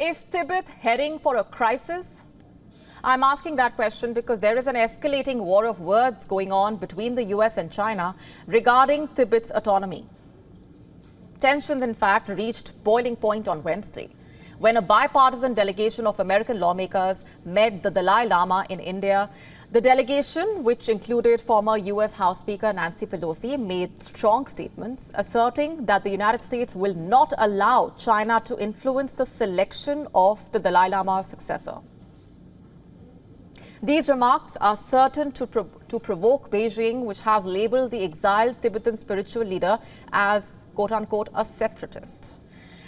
Is Tibet heading for a crisis? I'm asking that question because there is an escalating war of words going on between the US and China regarding Tibet's autonomy. Tensions, in fact, reached boiling point on Wednesday when a bipartisan delegation of American lawmakers met the Dalai Lama in India. The delegation, which included former US House Speaker Nancy Pelosi, made strong statements asserting that the United States will not allow China to influence the selection of the Dalai Lama's successor. These remarks are certain to provoke Beijing, which has labeled the exiled Tibetan spiritual leader as, quote-unquote, a separatist.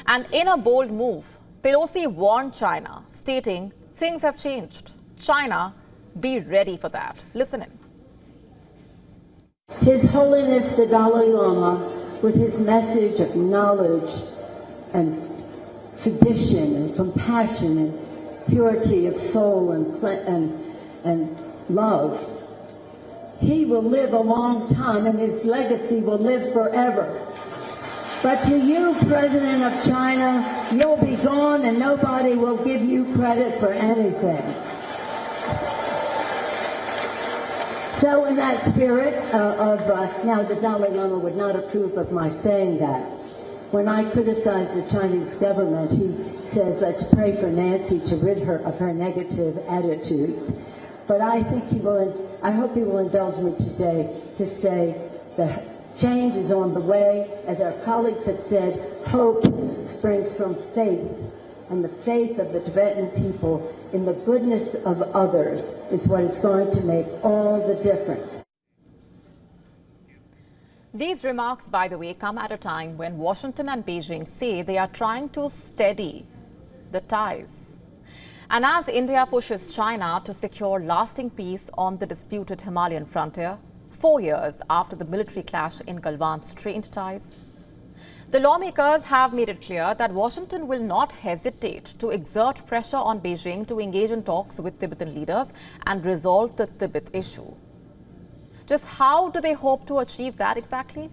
And in a bold move, Pelosi warned China, stating, things have changed. China, be ready for that. Listen in. His Holiness the Dalai Lama, with his message of knowledge and tradition and compassion and purity of soul and love, he will live a long time and his legacy will live forever. But to you, President of China, you'll be gone and nobody will give you credit for anything. So in that spirit now the Dalai Lama would not approve of my saying that. When I criticize the Chinese government, he says, let's pray for Nancy to rid her of her negative attitudes. But I think I hope he will indulge me today to say the change is on the way. As our colleagues have said, hope springs from faith. And the faith of the Tibetan people in the goodness of others is what is going to make all the difference. These remarks, by the way, come at a time when Washington and Beijing say they are trying to steady the ties. And as India pushes China to secure lasting peace on the disputed Himalayan frontier, 4 years after the military clash in Galwan strained ties, the lawmakers have made it clear that Washington will not hesitate to exert pressure on Beijing to engage in talks with Tibetan leaders and resolve the Tibet issue. Just how do they hope to achieve that exactly?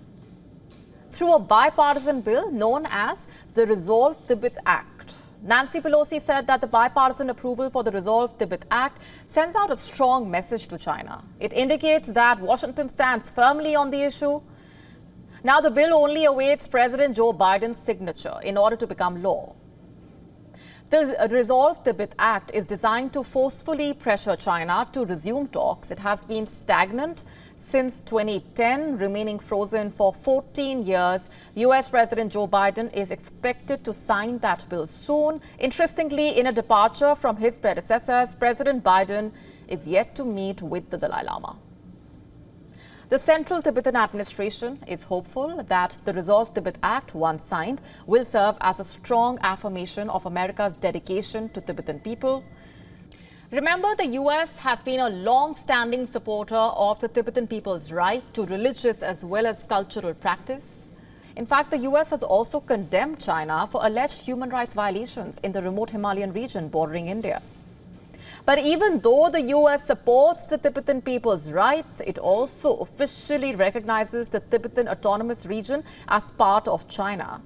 Through a bipartisan bill known as the Resolve Tibet Act. Nancy Pelosi said that the bipartisan approval for the Resolve Tibet Act sends out a strong message to China. It indicates that Washington stands firmly on the issue. Now, the bill only awaits President Joe Biden's signature in order to become law. The Resolve Tibet Act is designed to forcefully pressure China to resume talks. It has been stagnant since 2010, remaining frozen for 14 years. US President Joe Biden is expected to sign that bill soon. Interestingly, in a departure from his predecessors, President Biden is yet to meet with the Dalai Lama. The Central Tibetan administration is hopeful that the Resolve Tibet Act, once signed, will serve as a strong affirmation of America's dedication to Tibetan people. Remember, the US has been a long-standing supporter of the Tibetan people's right to religious as well as cultural practice. In fact, the US has also condemned China for alleged human rights violations in the remote Himalayan region bordering India. But even though the US supports the Tibetan people's rights, it also officially recognizes the Tibetan Autonomous Region as part of China.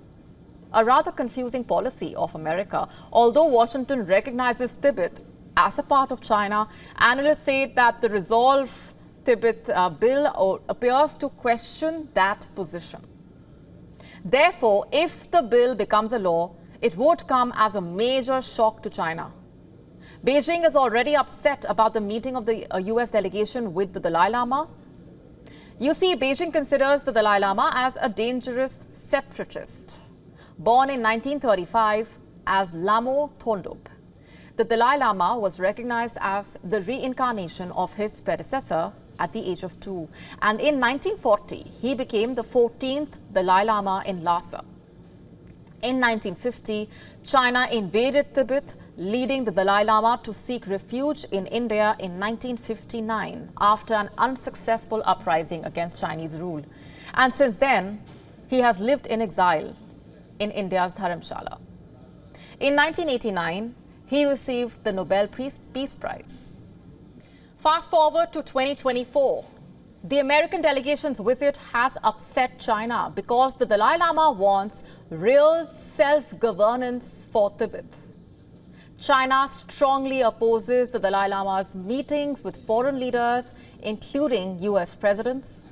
A rather confusing policy of America. Although Washington recognizes Tibet as a part of China, analysts say that the Resolve Tibet bill appears to question that position. Therefore, if the bill becomes a law, it would come as a major shock to China. Beijing is already upset about the meeting of the US delegation with the Dalai Lama. You see, Beijing considers the Dalai Lama as a dangerous separatist. Born in 1935 as Lamo Thondup, the Dalai Lama was recognized as the reincarnation of his predecessor at the age of 2. And in 1940, he became the 14th Dalai Lama in Lhasa. In 1950, China invaded Tibet, leading the Dalai Lama to seek refuge in India in 1959 after an unsuccessful uprising against Chinese rule. And since then, he has lived in exile in India's Dharamshala. In 1989, he received the Nobel Peace Prize. Fast forward to 2024. The American delegation's visit has upset China because the Dalai Lama wants real self-governance for Tibet. China strongly opposes the Dalai Lama's meetings with foreign leaders, including US presidents.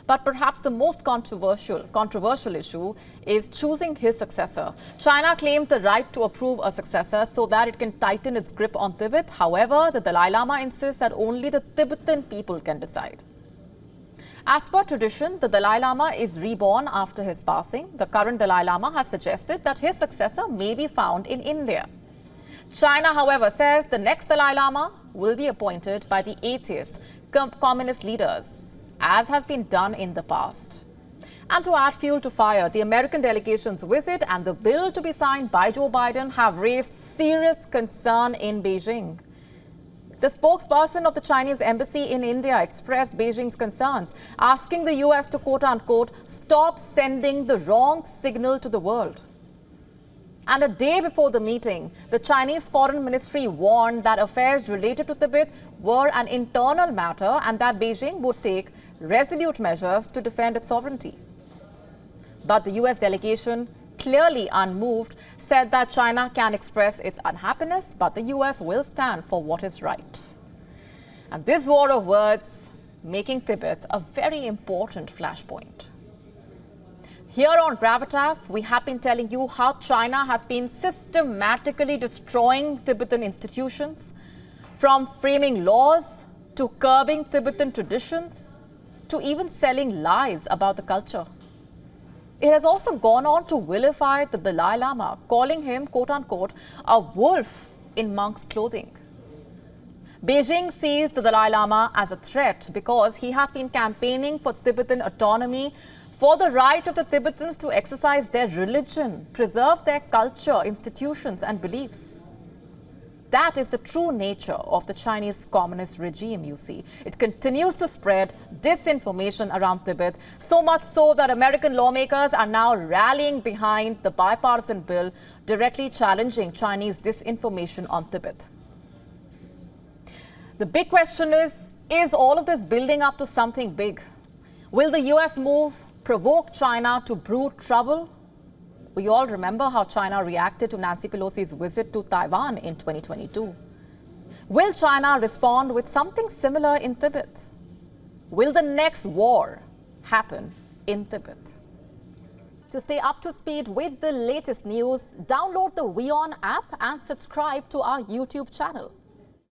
But perhaps the most controversial issue is choosing his successor. China claims the right to approve a successor so that it can tighten its grip on Tibet. However, the Dalai Lama insists that only the Tibetan people can decide. As per tradition, the Dalai Lama is reborn after his passing. The current Dalai Lama has suggested that his successor may be found in India. China, however, says the next Dalai Lama will be appointed by the atheist communist leaders, as has been done in the past. And to add fuel to fire, the American delegation's visit and the bill to be signed by Joe Biden have raised serious concern in Beijing. The spokesperson of the Chinese embassy in India expressed Beijing's concerns, asking the US to quote-unquote stop sending the wrong signal to the world. And a day before the meeting, the Chinese Foreign Ministry warned that affairs related to Tibet were an internal matter and that Beijing would take resolute measures to defend its sovereignty. But the US delegation, clearly unmoved, said that China can express its unhappiness, but the US will stand for what is right. And this war of words making Tibet a very important flashpoint. Here on Gravitas, we have been telling you how China has been systematically destroying Tibetan institutions, from framing laws to curbing Tibetan traditions to even selling lies about the culture. It has also gone on to vilify the Dalai Lama, calling him, quote-unquote, a wolf in monk's clothing. Beijing sees the Dalai Lama as a threat because he has been campaigning for Tibetan autonomy, for the right of the Tibetans to exercise their religion, preserve their culture, institutions, and beliefs. That is the true nature of the Chinese communist regime, you see. It continues to spread disinformation around Tibet, so much so that American lawmakers are now rallying behind the bipartisan bill directly challenging Chinese disinformation on Tibet. The big question is all of this building up to something big? Will the US move provoke China to brew trouble? We all remember how China reacted to Nancy Pelosi's visit to Taiwan in 2022. Will China respond with something similar in Tibet? Will the next war happen in Tibet? To stay up to speed with the latest news, download the WION app and subscribe to our YouTube channel.